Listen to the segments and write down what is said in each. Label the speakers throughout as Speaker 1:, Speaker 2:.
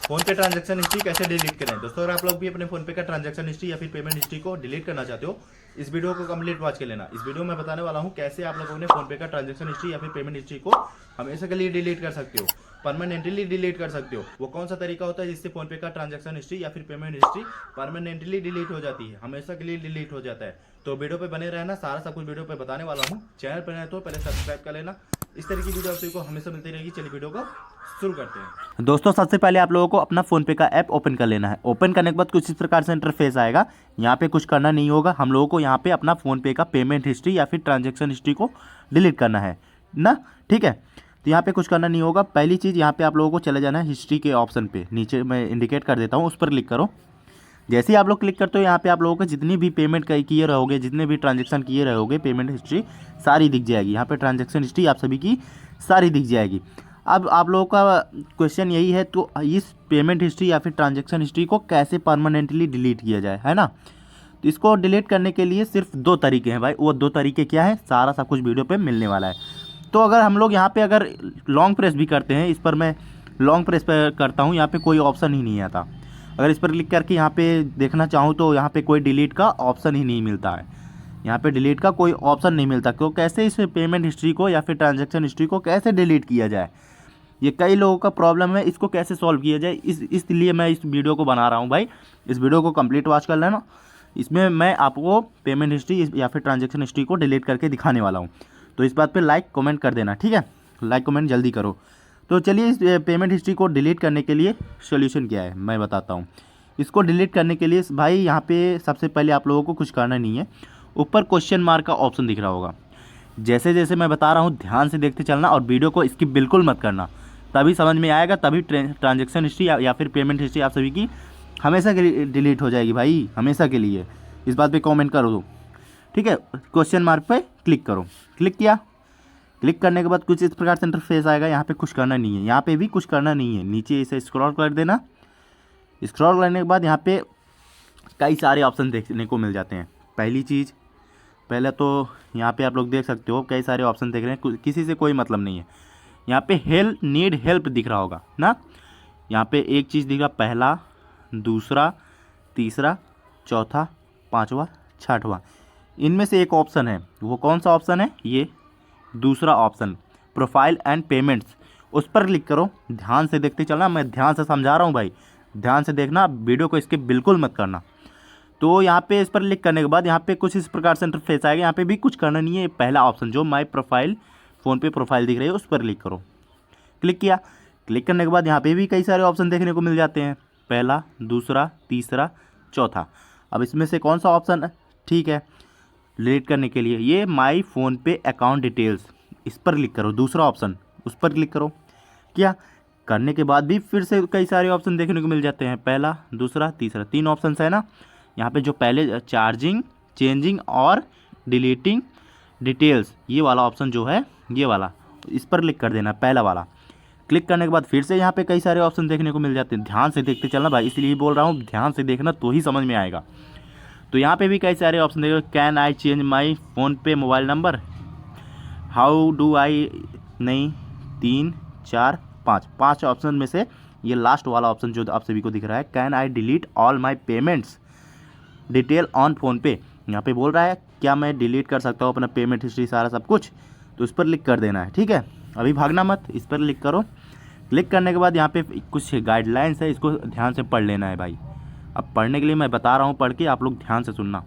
Speaker 1: Phone पे transaction history कैसे delete करें। दोस्तों अगर आप लोग भी अपने फोन पे का ट्रांजैक्शन हिस्ट्री या फिर पेमेंट हिस्ट्री को डिलीट करना चाहते हो, इस वीडियो को कंप्लीट वॉच कर लेना। इस वीडियो में बताने वाला हूं कैसे आप लोगों ने फोन पे का ट्रांजैक्शन हिस्ट्री या फिर पेमेंट हिस्ट्री को हमेशा के लिए डिलीट कर सकते हो, परमानेंटली डिलीट कर सकते हो। वो कौन सा तरीका होता है जिससे फोन पे का ट्रांजैक्शन हिस्ट्री या फिर पेमेंट हिस्ट्री परमानेंटली डिलीट हो जाती है, हमेशा के लिए डिलीट हो जाता है। तो वीडियो पे बने रहना, सारा सब कुछ वीडियो पे बताने वाला हूँ। चैनल पर नए तो पहले सब्सक्राइब कर लेना। इस तरह की वीडियो आप सभी को हमेशा मिलती रहेगी। चलिए वीडियो को शुरू करते हैं।
Speaker 2: दोस्तों सबसे पहले आप लोगों को अपना फ़ोन पे का ऐप ओपन कर लेना है। ओपन करने के बाद कुछ इस प्रकार से इंटरफेस आएगा। यहाँ पे कुछ करना नहीं होगा, हम लोगों को यहाँ पे अपना फ़ोन पे का पेमेंट हिस्ट्री या फिर ट्रांजैक्शन हिस्ट्री को डिलीट करना है ना। ठीक है, तो यहाँ पे कुछ करना नहीं होगा। पहली चीज़ यहाँ पे आप लोगों को चले जाना है हिस्ट्री के ऑप्शन पे, नीचे मैं इंडिकेट कर देता हूँ, उस पर क्लिक करो। जैसे ही आप लोग क्लिक करते हो यहाँ पे आप लोगों को जितनी भी पेमेंट किए रहोगे, जितने भी ट्रांजेक्शन किए रहोगे, पेमेंट हिस्ट्री सारी दिख जाएगी। यहाँ पे ट्रांजेक्शन हिस्ट्री आप सभी की सारी दिख जाएगी। अब आप लोगों का क्वेश्चन यही है, तो इस पेमेंट हिस्ट्री या फिर ट्रांजेक्शन हिस्ट्री को कैसे परमानेंटली डिलीट किया जाए, है ना। तो इसको डिलीट करने के लिए सिर्फ दो तरीके हैं भाई। वो दो तरीके क्या है, सारा सब कुछ वीडियो पे मिलने वाला है। तो अगर हम लोग यहाँ पे अगर लॉन्ग प्रेस भी करते हैं, इस पर मैं लॉन्ग प्रेस पर करता हूँ, यहाँ पे कोई ऑप्शन ही नहीं आता। अगर इस पर क्लिक करके यहाँ पे देखना चाहूँ तो यहाँ पे कोई डिलीट का ऑप्शन ही नहीं मिलता है। यहाँ पे डिलीट का कोई ऑप्शन नहीं मिलता। क्यों, कैसे इस पेमेंट हिस्ट्री को या फिर ट्रांजैक्शन हिस्ट्री को कैसे डिलीट किया जाए, ये कई लोगों का प्रॉब्लम है। इसको कैसे सॉल्व किया जाए, इसलिए मैं इस वीडियो को बना रहा हूँ भाई। इस वीडियो को कंप्लीट वॉच कर लेना। इसमें मैं आपको पेमेंट हिस्ट्री या फिर ट्रांजैक्शन हिस्ट्री को डिलीट करके दिखाने वाला हूँ। तो इस बात पे लाइक कमेंट कर देना, ठीक है। लाइक कमेंट जल्दी करो। तो चलिए इस पेमेंट हिस्ट्री को डिलीट करने के लिए सोल्यूशन क्या है मैं बताता हूँ। इसको डिलीट करने के लिए भाई यहाँ पे सबसे पहले आप लोगों को कुछ करना नहीं है। ऊपर क्वेश्चन मार्क का ऑप्शन दिख रहा होगा। जैसे जैसे मैं बता रहा हूँ ध्यान से देखते चलना और वीडियो को स्किप बिल्कुल मत करना, तभी समझ में आएगा, तभी ट्रांजैक्शन हिस्ट्री या फिर पेमेंट हिस्ट्री आप सभी की हमेशा के लिए डिलीट हो जाएगी भाई, हमेशा के लिए। इस बात पे कमेंट करो दो, ठीक है। क्वेश्चन मार्क पे क्लिक करो। क्लिक किया, क्लिक करने के बाद कुछ इस प्रकार से इंटरफेस आएगा। यहाँ पे कुछ करना नहीं है, यहाँ पे भी कुछ करना नहीं है। नीचे इसे स्क्रॉल कर देना। स्क्रॉल करने के बाद यहाँ पे कई सारे ऑप्शन देखने को मिल जाते हैं। पहली चीज़, पहले तो यहाँ पे आप लोग देख सकते हो कई सारे ऑप्शन देख रहे हैं, किसी से कोई मतलब नहीं है। यहाँ पे हेल्प, नीड हेल्प दिख रहा होगा ना। यहाँ पे एक चीज़ दिख रहा, पहला, दूसरा, तीसरा, चौथा, पांचवा, छठवां, इनमें से एक ऑप्शन है। वो कौन सा ऑप्शन है, ये दूसरा ऑप्शन, प्रोफाइल एंड पेमेंट्स। उस पर क्लिक करो। ध्यान से देखते चलना, मैं ध्यान से समझा रहा हूँ भाई, ध्यान से देखना, वीडियो को इसके बिल्कुल मत करना। तो यहाँ पे इस पर क्लिक करने के बाद यहाँ पे कुछ इस प्रकार से इंटरफेस आएगा। यहाँ पे भी कुछ करना नहीं है। पहला ऑप्शन जो माई प्रोफाइल, फ़ोन पे प्रोफाइल दिख रही है, उस पर क्लिक करो। क्लिक किया, क्लिक करने के बाद यहाँ पे भी कई सारे ऑप्शन देखने को मिल जाते हैं, पहला, दूसरा, तीसरा, चौथा। अब इसमें से कौन सा ऑप्शन है ठीक है डिलीट करने के लिए, ये माई फ़ोन पे अकाउंट डिटेल्स, इस पर क्लिक करो। दूसरा ऑप्शन, उस पर क्लिक करो। क्या करने के बाद भी फिर से कई सारे ऑप्शन देखने को मिल जाते हैं, पहला, दूसरा, तीसरा, तीन ऑप्शन है ना। यहाँ पे जो पहले चार्जिंग, चेंजिंग और डिलीटिंग डिटेल्स, ये वाला ऑप्शन जो है, ये वाला, इस पर क्लिक कर देना, पहला वाला। क्लिक करने के बाद फिर से यहाँ पे कई सारे ऑप्शन देखने को मिल जाते हैं। ध्यान से देखते चलना भाई, इसलिए बोल रहा हूँ ध्यान से देखना तो ही समझ में आएगा। तो यहाँ पे भी कई सारे ऑप्शन देखो, can I change my PhonePe mobile number, how do I, नहीं, 3, 4, 5, 5 ऑप्शन में से ये लास्ट वाला ऑप्शन जो आप सभी को दिख रहा है, can I delete all my payments detail on phone पे, यहाँ पे बोल रहा है क्या मैं डिलीट कर सकता हूँ अपना पेमेंट हिस्ट्री सारा सब कुछ। तो इस पर क्लिक कर देना है, ठीक है। अभी भागना मत, इस पर क्लिक करो। क्लिक करने के बाद यहाँ पे कुछ गाइडलाइंस है, इसको ध्यान से पढ़ लेना है भाई। अब पढ़ने के लिए मैं बता रहा हूँ, पढ़ के आप लोग ध्यान से सुनना।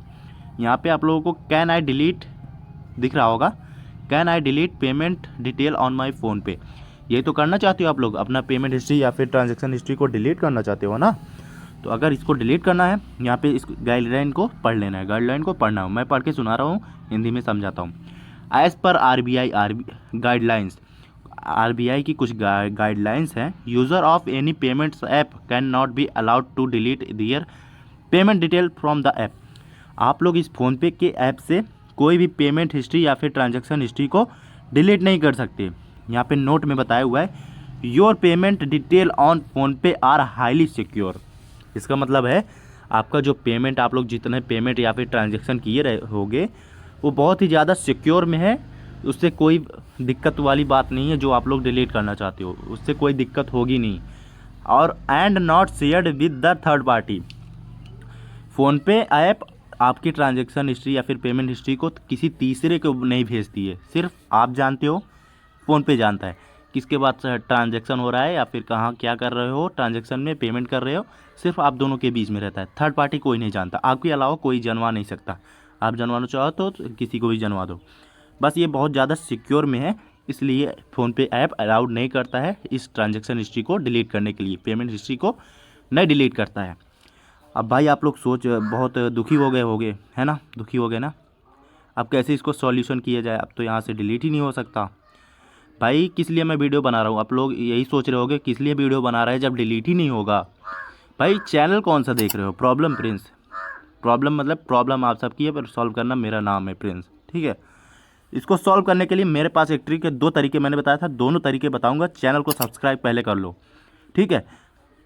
Speaker 2: यहाँ पे आप लोगों को कैन आई डिलीट दिख रहा होगा, can I delete payment detail on my phone पे। ये तो करना चाहते हो आप लोग, अपना पेमेंट हिस्ट्री या फिर ट्रांजैक्शन हिस्ट्री को डिलीट करना चाहते हो ना। तो अगर इसको डिलीट करना है, यहाँ पे इस गाइडलाइन को पढ़ लेना है। गाइडलाइन को पढ़ना है, मैं पढ़ के सुना रहा हूँ, हिंदी में समझाता हूँ। As per RBI guidelines, RBI की कुछ गाइडलाइंस हैं, user of any payments app can not be allowed to delete their payment detail from the app. आप लोग इस फ़ोनपे के ऐप से कोई भी पेमेंट हिस्ट्री या फिर ट्रांजैक्शन हिस्ट्री को डिलीट नहीं कर सकते। यहाँ पे नोट में बताया हुआ है, your payment detail on PhonePe are highly secure. इसका मतलब है आपका जो पेमेंट, आप लोग जितने पेमेंट या फिर ट्रांजैक्शन किए रहे होगे, वो बहुत ही ज़्यादा सिक्योर में है। उससे कोई दिक्कत वाली बात नहीं है। जो आप लोग डिलीट करना चाहते हो उससे कोई दिक्कत होगी नहीं। और and not shared with the third party. PhonePe app आपकी ट्रांजैक्शन हिस्ट्री या फिर पेमेंट हिस्ट्री को किसी तीसरे को नहीं भेजती है, सिर्फ आप जानते हो, फ़ोनपे जानता है किसके बाद ट्रांजैक्शन हो रहा है या फिर कहाँ क्या कर रहे हो, ट्रांजैक्शन में पेमेंट कर रहे हो, सिर्फ आप दोनों के बीच में रहता है। थर्ड पार्टी कोई नहीं जानता, आपके अलावा कोई जनवा नहीं सकता। आप जनवाना चाहो तो किसी को भी जनवा दो। बस ये बहुत ज़्यादा सिक्योर में है, इसलिए फ़ोनपे ऐप अलाउड नहीं करता है इस ट्रांजैक्शन हिस्ट्री को डिलीट करने के लिए, पेमेंट हिस्ट्री को नहीं डिलीट करता है। अब भाई आप लोग बहुत दुखी हो गए होगे, है ना, दुखी हो गए ना। अब कैसे इसको सॉल्यूशन किया जाए, अब तो यहाँ से डिलीट ही नहीं हो सकता। भाई किस लिए मैं वीडियो बना रहा हूँ, आप लोग यही सोच रहे होगे किस लिए वीडियो बना रहा है जब डिलीट ही नहीं होगा। भाई चैनल कौन सा देख रहे हो, प्रॉब्लम प्रिंस। प्रॉब्लम मतलब प्रॉब्लम आप सबकी है, पर सॉल्व करना मेरा नाम है प्रिंस, ठीक है। इसको सॉल्व करने के लिए मेरे पास एक ट्रिक है, 2 तरीके मैंने बताया था, दोनों तरीके बताऊंगा। चैनल को सब्सक्राइब पहले कर लो, ठीक है।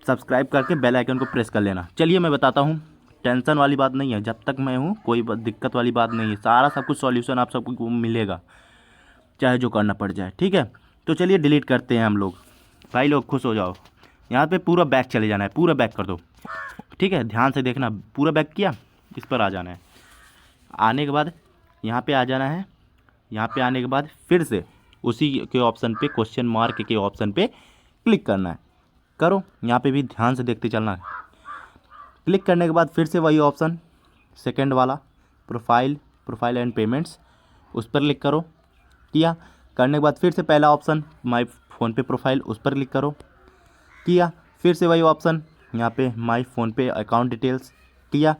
Speaker 2: सब्सक्राइब करके बेल आइकन को प्रेस कर लेना। चलिए मैं बताता हूँ, टेंशन वाली बात नहीं है, जब तक मैं हूँ कोई दिक्कत वाली बात नहीं है, सारा सब कुछ सॉल्यूशन आप सबको मिलेगा, चाहे जो करना पड़ जाए, ठीक है। तो चलिए डिलीट करते हैं हम लोग। भाई लोग खुश हो जाओ, यहाँ पे पूरा बैक चले जाना है, पूरा बैक कर दो, ठीक है। ध्यान से देखना, पूरा बैक किया, इस पर आ जाना है। आने के बाद यहाँ पे आ जाना है, यहाँ पे आने के बाद फिर से उसी के ऑप्शन पे, क्वेश्चन मार्क के ऑप्शन पे क्लिक करना है। करो, यहाँ पे भी ध्यान से देखते चलना है। क्लिक करने के बाद फिर से वही ऑप्शन, सेकंड वाला, प्रोफाइल एंड पेमेंट्स, उस पर क्लिक करो। किया, करने के बाद फिर से पहला ऑप्शन माय फ़ोनपे प्रोफाइल, उस पर क्लिक करो। किया, फिर से वही ऑप्शन यहाँ पे माय फ़ोनपे अकाउंट डिटेल्स, किया।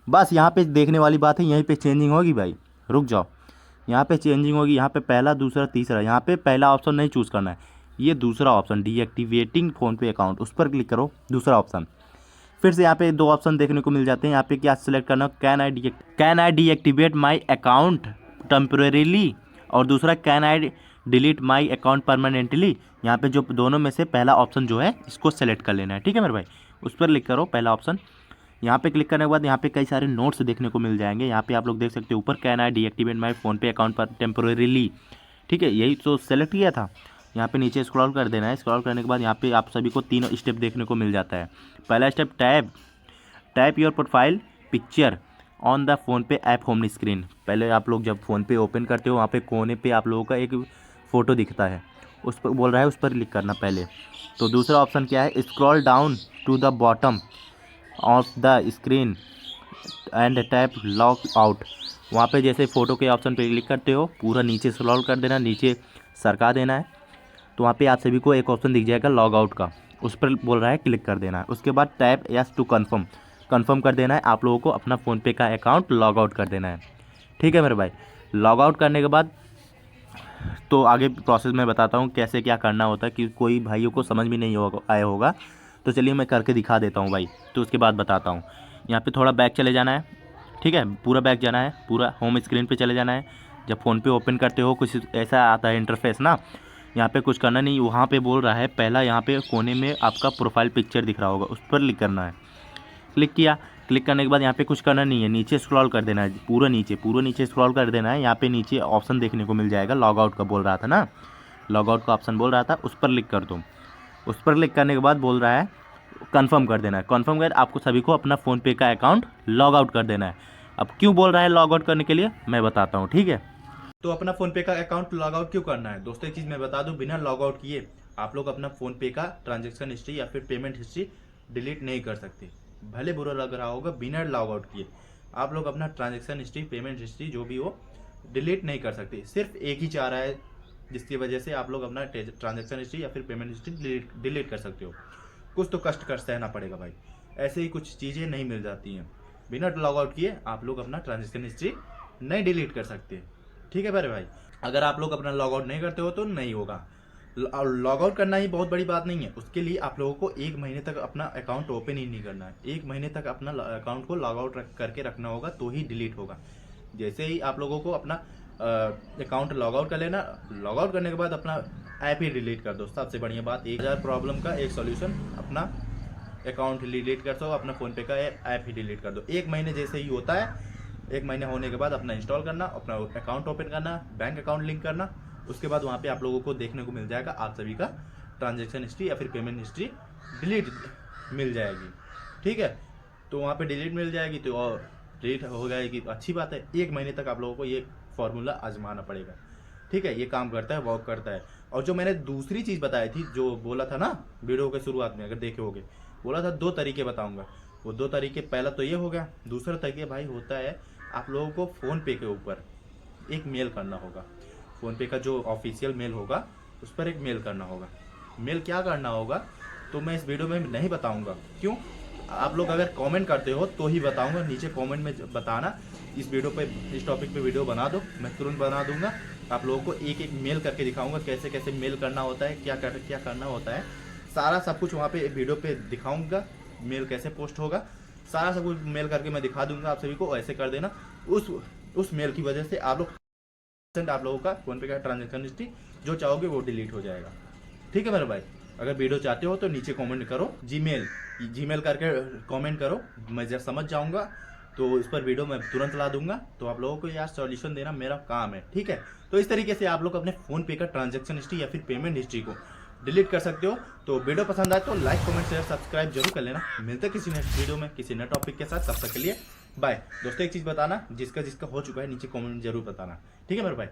Speaker 2: बस यहाँ पे देखने वाली बात है, यहीं पे चेंजिंग होगी भाई, रुक जाओ, यहाँ पे चेंजिंग होगी। यहाँ पे पहला, दूसरा, तीसरा, यहाँ पे पहला ऑप्शन नहीं चूज़ करना है, ये दूसरा ऑप्शन डीएक्टिवेटिंग फ़ोनपे अकाउंट, उस पर क्लिक करो, दूसरा ऑप्शन। फिर से यहाँ पे 2 ऑप्शन देखने को मिल जाते हैं। यहाँ पे क्या सिलेक्ट करना, can I deactivate my account temporarily, और दूसरा can I delete my account permanently. यहाँ पे जो दोनों में से पहला ऑप्शन जो है इसको सेलेक्ट कर लेना है, ठीक है मेरे भाई। उस पर क्लिक करो, पहला ऑप्शन। यहाँ पे क्लिक करने के बाद यहाँ पे कई सारे नोट्स देखने को मिल जाएंगे। यहाँ पे आप लोग देख सकते हो ऊपर, can I deactivate my PhonePe account पर टेम्परेरीली, ठीक है, यही तो सेलेक्ट किया था। यहाँ पे नीचे स्क्रॉल कर देना है। स्क्रॉल करने के बाद यहाँ पे आप सभी को 3 स्टेप देखने को मिल जाता है। पहला step, tap your profile picture on the PhonePe app home screen. पहले आप लोग जब फ़ोनपे ओपन करते हो, वहाँ पे कोने पे आप लोगों का एक फ़ोटो दिखता है, उस पर बोल रहा है, उस पर क्लिक करना पहले। तो दूसरा ऑप्शन क्या है, scroll down to the bottom of the screen and tap log out. वहाँ पे जैसे फ़ोटो के ऑप्शन पे क्लिक करते हो, पूरा नीचे स्क्रॉल कर देना, नीचे सरका देना है, तो वहाँ पे आप सभी को एक ऑप्शन दिख जाएगा लॉग आउट का, उस पर बोल रहा है क्लिक कर देना है। उसके बाद टैप यस टू कन्फर्म कर देना है। आप लोगों को अपना फ़ोनपे का अकाउंट लॉग आउट कर देना है, ठीक है मेरे भाई। लॉग आउट करने के बाद तो आगे प्रोसेस में बताता हूँ कैसे क्या करना होता है, कि कोई भाइयों को समझ में नहीं आया होगा, तो चलिए मैं करके दिखा देता हूँ भाई, तो उसके बाद बताता हूँ। यहाँ पे थोड़ा बैक चले जाना है, ठीक है, पूरा बैक जाना है, पूरा होम स्क्रीन पे चले जाना है। जब फ़ोनपे ओपन करते हो कुछ ऐसा आता है इंटरफेस ना, यहाँ पे कुछ करना नहीं, वहाँ पे बोल रहा है पहला, यहाँ पे कोने में आपका प्रोफाइल पिक्चर दिख रहा होगा, उस पर क्लिक करना है। क्लिक किया, क्लिक करने के बाद यहाँ पे कुछ करना नहीं है, नीचे स्क्रॉल कर देना है, पूरा नीचे स्क्रॉल कर देना है। यहाँ पे नीचे ऑप्शन देखने को मिल जाएगा, लॉग आउट का बोल रहा था ना, लॉग आउट का ऑप्शन बोल रहा था, उस पर क्लिक कर दो। उस पर क्लिक करने के बाद बोल रहा है कन्फर्म कर देना है। कन्फर्म कर आपको सभी को अपना फ़ोनपे का अकाउंट लॉग आउट कर देना है। अब क्यों बोल रहा है लॉग आउट करने के लिए, मैं बताता हूँ, ठीक है।
Speaker 1: तो अपना फोनपे का अकाउंट लॉग आउट क्यों करना है दोस्तों, एक चीज मैं बता दूं, बिना लॉग आउट किए आप लोग अपना फोनपे का ट्रांजैक्शन हिस्ट्री या फिर पेमेंट हिस्ट्री डिलीट नहीं कर सकते। भले बुरा लग रहा होगा, बिना लॉग आउट किए आप लोग अपना ट्रांजैक्शन हिस्ट्री, पेमेंट हिस्ट्री जो भी हो डिलीट नहीं कर सकते। सिर्फ एक ही चारा है जिसकी वजह से आप लोग अपना ट्रांजैक्शन हिस्ट्री या फिर पेमेंट हिस्ट्री डिलीट कर सकते हो। कुछ तो कष्ट कर सहना पड़ेगा भाई, ऐसे ही कुछ चीज़ें नहीं मिल जाती हैं। बिना लॉग आउट किए आप लोग अपना ट्रांजैक्शन हिस्ट्री नहीं डिलीट कर सकते, ठीक है मेरे भाई। अगर आप लोग अपना लॉग आउट नहीं करते हो तो नहीं होगा। लॉग आउट करना ही बहुत बड़ी बात नहीं है, उसके लिए आप लोगों को 1 महीने तक अपना अकाउंट ओपन ही नहीं करना है। 1 महीने तक अपना अकाउंट को लॉग आउट करके रखना होगा, तो ही डिलीट होगा। जैसे ही आप लोगों को अपना अकाउंट लॉग आउट कर लेना, लॉग आउट करने के बाद अपना ऐप ही डिलीट कर दो। सबसे बढ़िया बात, 1000 प्रॉब्लम का एक सॉल्यूशन, अपना अकाउंट डिलीट कर दो, अपना फोनपे का ऐप ही डिलीट कर दो। 1 महीने जैसे ही होता है, 1 महीने होने के बाद अपना इंस्टॉल करना, अपना अकाउंट ओपन करना, बैंक अकाउंट लिंक करना, उसके बाद वहाँ पे आप लोगों को देखने को मिल जाएगा आप सभी का ट्रांजैक्शन हिस्ट्री या फिर पेमेंट हिस्ट्री डिलीट मिल जाएगी। ठीक है, तो वहाँ पे डिलीट मिल जाएगी तो और डिलीट हो जाएगी, अच्छी बात है। 1 महीने तक आप लोगों को ये फॉर्मूला आजमाना पड़ेगा। ठीक है, ये काम करता है, वर्क करता है। और जो मैंने दूसरी चीज़ बताई थी, जो बोला था ना वीडियो के शुरुआत में, अगर देखे होगे, बोला था 2 तरीके बताऊंगा। वो 2 तरीके, पहला तो ये हो गया। दूसरा तरीके भाई होता है, आप लोगों को फ़ोनपे के ऊपर एक मेल करना होगा। फ़ोनपे का जो ऑफिशियल मेल होगा उस पर एक मेल करना होगा। मेल क्या करना होगा तो मैं इस वीडियो में नहीं बताऊंगा। क्यों? आप लोग अगर कमेंट करते हो तो ही बताऊंगा। नीचे कमेंट में बताना, इस वीडियो पे, इस टॉपिक पे वीडियो बना दो, मैं तुरंत बना दूंगा। आप लोगों को एक एक मेल करके दिखाऊंगा, कैसे कैसे मेल करना होता है, क्या करना होता है। सारा सब कुछ वहाँ पे वीडियो पे दिखाऊंगा, मेल कैसे पोस्ट होगा, सारा सब कुछ मेल करके मैं दिखा दूंगा आप सभी को। ऐसे कर देना, उस मेल की वजह से आप लोगों का फोन पे का ट्रांजेक्शन हिस्ट्री जो चाहोगे वो डिलीट हो जाएगा। ठीक है मेरे भाई, अगर वीडियो चाहते हो तो नीचे कमेंट करो, जीमेल करके कमेंट करो, मैं जब समझ जाऊंगा तो इस पर वीडियो मैं तुरंत ला दूंगा। तो आप लोगों को यार सॉल्यूशन देना मेरा काम है। ठीक है, तो इस तरीके से आप लोग अपने फोन पे का ट्रांजेक्शन हिस्ट्री या फिर पेमेंट हिस्ट्री को डिलीट कर सकते हो। तो वीडियो पसंद आए तो लाइक, कमेंट, शेयर, सब्सक्राइब जरूर कर लेना। मिलते हैं किसी नेक्स्ट वीडियो में किसी नए टॉपिक के साथ। तब तक के लिए बाय। दोस्तों एक चीज़ बताना, जिसका हो चुका है नीचे कमेंट जरूर बताना। ठीक है मेरे भाई।